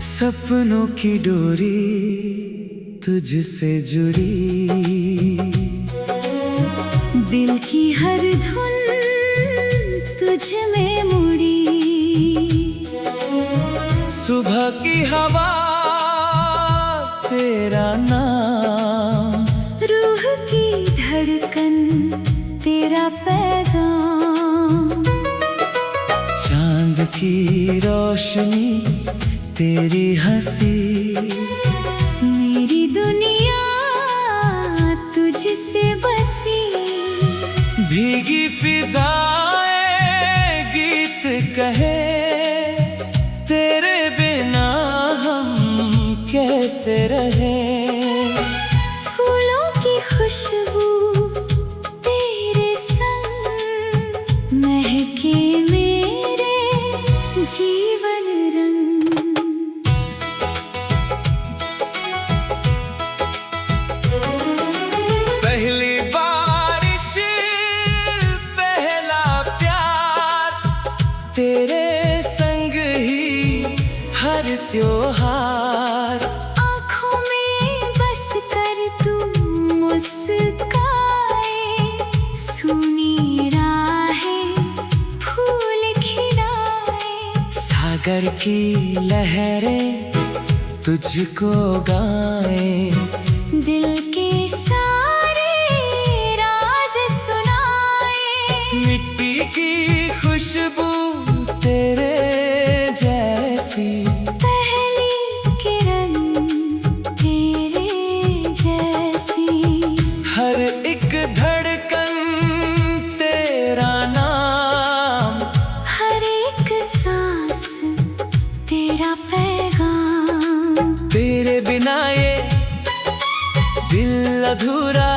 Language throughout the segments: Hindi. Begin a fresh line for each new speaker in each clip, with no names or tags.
सपनों की डोरी तुझसे जुड़ी,
दिल की हर धुन तुझ में मुड़ी।
सुबह की हवा तेरा नाम,
रूह की धड़कन तेरा पैगाम।
चांद की रोशनी तेरी हंसी,
मेरी दुनिया तुझसे बसी।
भीगी फिजाएं गीत कहे, तेरे बिना हम कैसे रहे।
फूलों की खुशबू तेरे संग, महके मेरे जीवन रंग।
पहली बारिश पहला प्यार, तेरे संग ही हर त्योहार।
आँखों में बस कर तू मुस्काए, सुनी राहें फूल खिलाए।
सागर की लहरें तुझको गाएं,
दिल के सारे राज सुनाए।
मिट्टी की खुशबू तेरे जैसी,
पहली किरण तेरे जैसी।
हर एक धड़कन तेरा नाम,
हर एक सांस तेरा पैगाम।
तेरे बिना ये दिल अधूरा,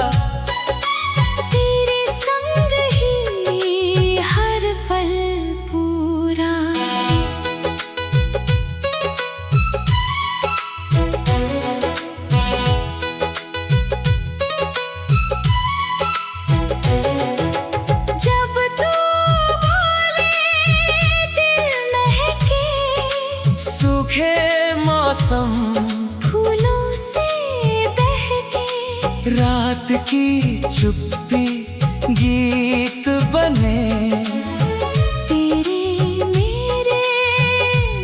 तेरे संग ही हर पल पूरा। जब तू बोले दिल महके,
सूखे मौसम
फूलों से बहके।
रात की चुप्पी गीत बने,
तेरे मेरे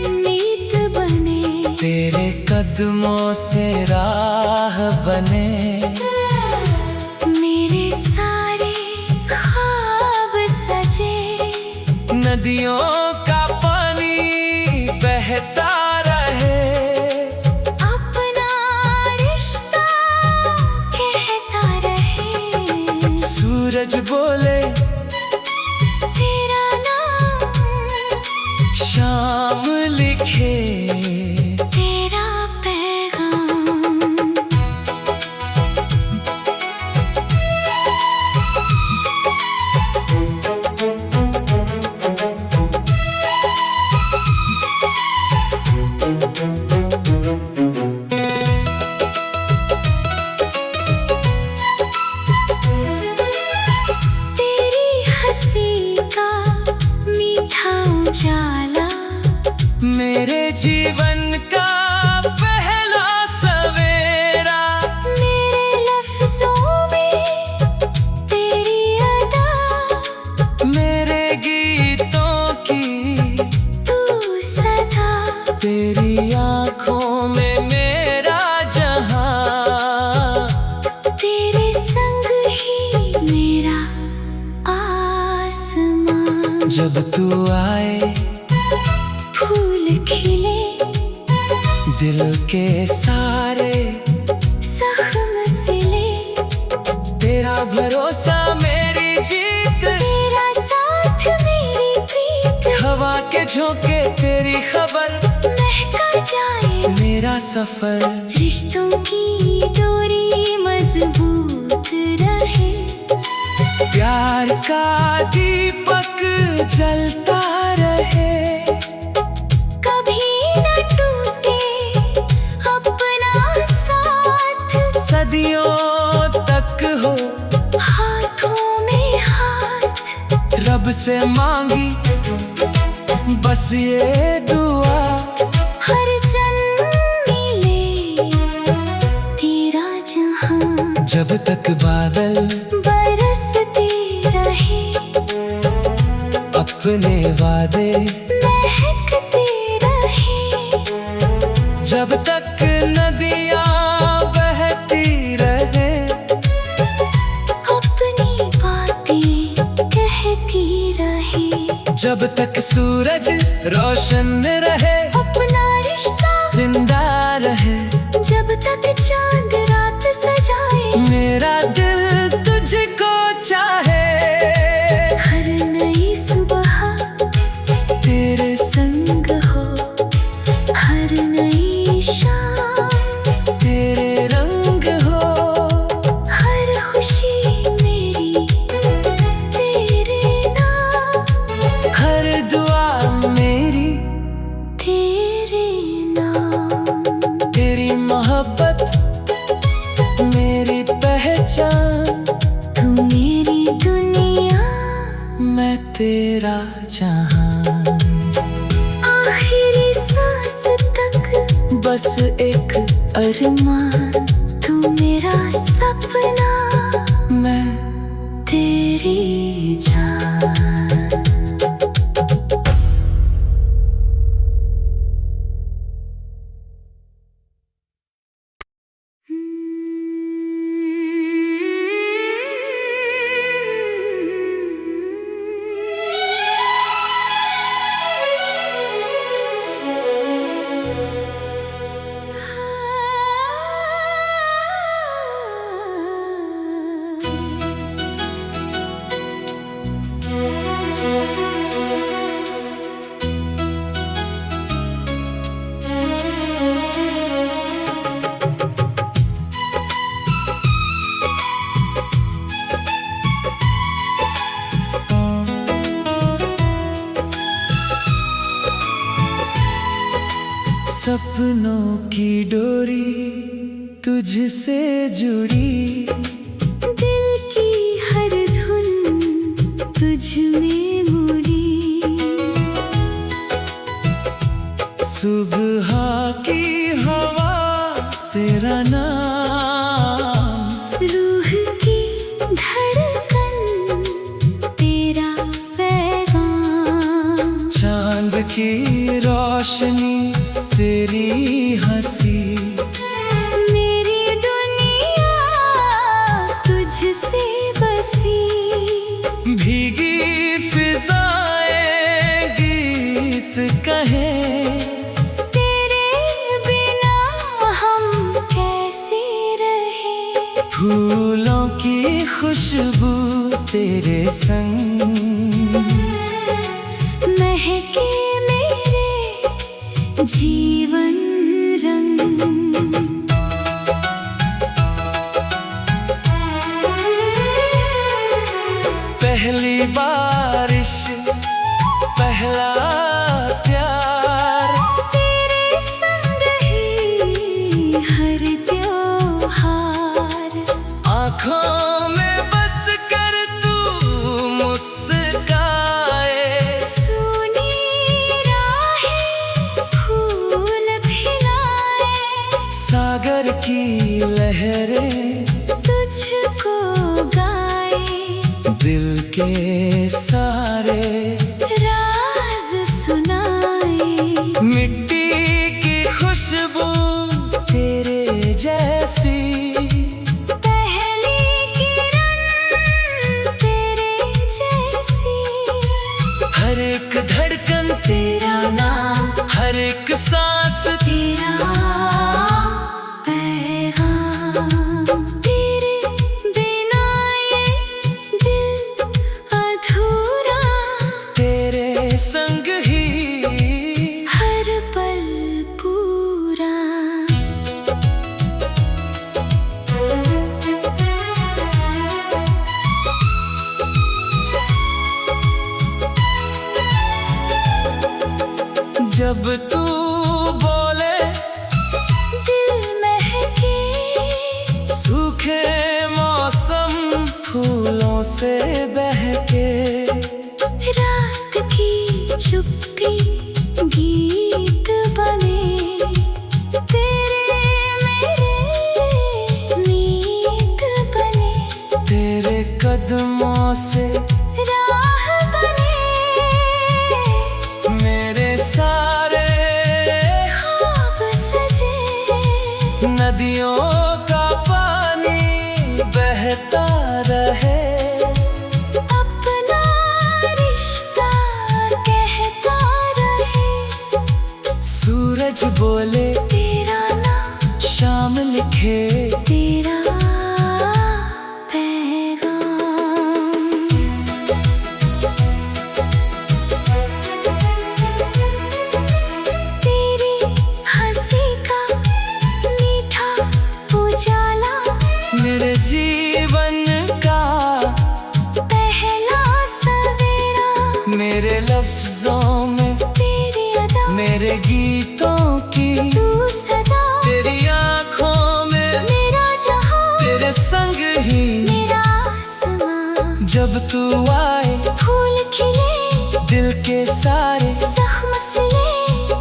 मीत बने।
तेरे कदमों से राह बने।
मेरे सारे ख्वाब सजे,
नदियों का पानी बहता रहे,
अपना रिश्ता कहता रहे।
सूरज बोले
तेरा नाम,
शाम लिखे
तेरा पैगाम। तेरी हंसी का मीठा उजाला,
मेरे जीवन का पहला सवेरा।
मेरे लफ्जों में तेरी अदा,
मेरे गीतों की
तू सदा।
तेरी आँखों में मेरा जहां,
तेरे संग ही मेरा आसमां।
जब तू आए
फूल खिले,
दिल के सारे
जख्म सिले।
तेरा भरोसा मेरी जीत,
तेरा साथ मेरी प्रीत।
हवा के झोंके तेरी खबर,
महका जाए
मेरा सफर।
रिश्तों की डोरी मजबूत रहे,
प्यार का दीपक जलता रहे।
कभी न टूटे अपना साथ।
सदियों तक हो
हाथों में हाथ
रब से मांगी बस ये दुआ,
हर जन्म मिले तेरा जहां।
जब तक बादल
बरसते रहे
अपने वादे,
महकते रहे
जब तक नदियाँ बहती रहे,
अपनी बातें कहती रहे।
जब तक सूरज रोशन रहे,
अपना रिश्ता
जिंदा रहे,
जब तक चांद रात सजाए,
मेरा दिल तुझको चाहे।
हर नई सुबह तेरे संग हो, हर नई शाम
तेरे रंग हो,
हर खुशी मेरी तेरे नाम,
हर दुआ मेरी
तेरे नाम।
तेरी मोहब्बत मेरी पहचान,
तू मेरी दुनिया,
मैं तेरा जहां।
आखिरी सांस तक
बस एक
अरमान, तू मेरा सपना,
मैं
तेरी जान।
सपनों की डोरी तुझसे जुड़ी,
दिल की हर धुन तुझ में मुड़ी,
सुबह की हवा तेरा नाम,
रूह की धड़कन तेरा पैगाम,
चांद की रोशनी तेरी हंसी,
मेरी दुनिया तुझसे बसी,
भीगी फिजाएं गीत कहें,
तेरे बिना हम कैसे रहे,
फूलों की खुशबू तेरे संग,
महके मेरे जीवन रंग।
पहली बारिश पहला प्यार,
तेरे संग ही हर त्योहार,
आँखों में बस कर तू मुस्काए,
सुनी राहें फूल खिलाए,
सागर की लहरें
तुझको गाए,
दिल के सारे
राज सुनाए,
मिट्टी की खुशबू तेरे जैसी,
पहली किरण तेरे जैसी,
हर एक धड़कन तेरा नाम, हर एक सांस
तेरा पैगाम, तेरे बिना ये दिल अधूरा,
तेरे संग ही
हर पल पूरा।
का पानी बहता रहे,
अपना रिश्ता कहता रहे।
सूरज बोले
तेरा नाम,
शाम लिखे
तेरा पैगाम। तेरी हंसी का मीठा उजाला,
मेरे जीवन का
पहला सवेरा।
मेरे लफ्जों में,
तेरी अदा,
मेरे गीतों की,
तू सदा।
तेरी आँखों में,
मेरा जहां,
तेरे संग ही।
मेरा आसमां।
जब तू आए
फूल खिले,
दिल के सारे
जख्म सिले।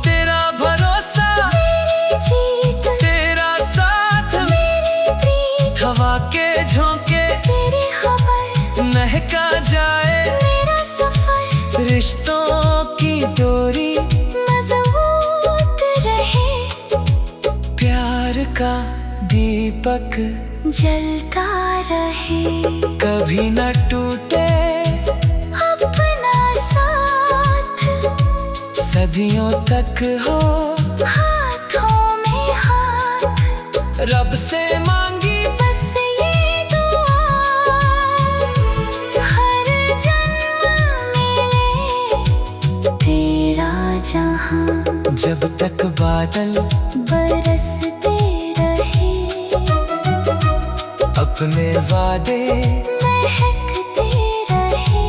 तेरा भरोसा,
तेरी जीत,
तेरा साथ,
मेरी प्रीत।
हवा के झोंके,
तेरी खबर,
महका जाए
मेरा सफर।
रिश्तों की डोरी,
मजबूत रहे,
प्यार का दीपक
जलता रहे।
कभी न टूटे
अपना साथ,
सदियों तक हो।
हाथों में हाथ,
रब से मांगी
बस ये दुआ। हर जन्म मिले तेरा जहां।
जब तक बादल
बरसते रहे,
अपने वादे,
महकते रहे।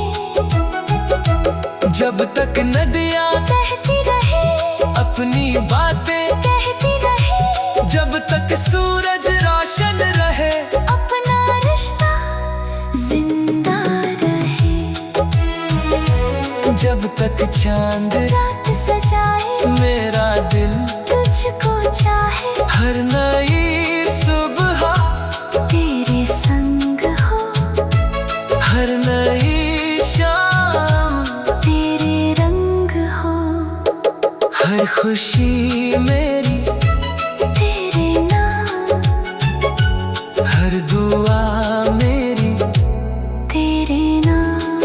जब तक नदियाँ
बहती रहे,
अपनी बातें,
कहती रहे।
जब तक सूरज रोशन रहे,
अपना रिश्ता जिंदा रहे।
जब तक चांद
रात सजाए,
मेरा दिल
तुझको चाहे।
हर नई सुबह
तेरे संग हो,
हर नई शाम
तेरे रंग हो।
हर खुशी मेरी
तेरे नाम,
हर दुआ मेरी
तेरे नाम।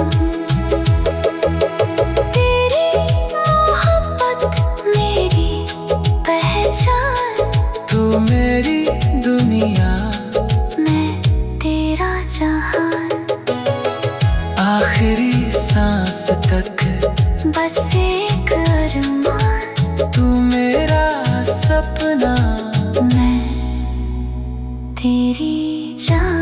तेरी मोहब्बत मेरी पहचान।
तू मेरी दुनिया,
मैं तेरा जहान।
आखिरी सांस तक
बस एक अरमान,
तू मेरा सपना।
मैं तेरी जान।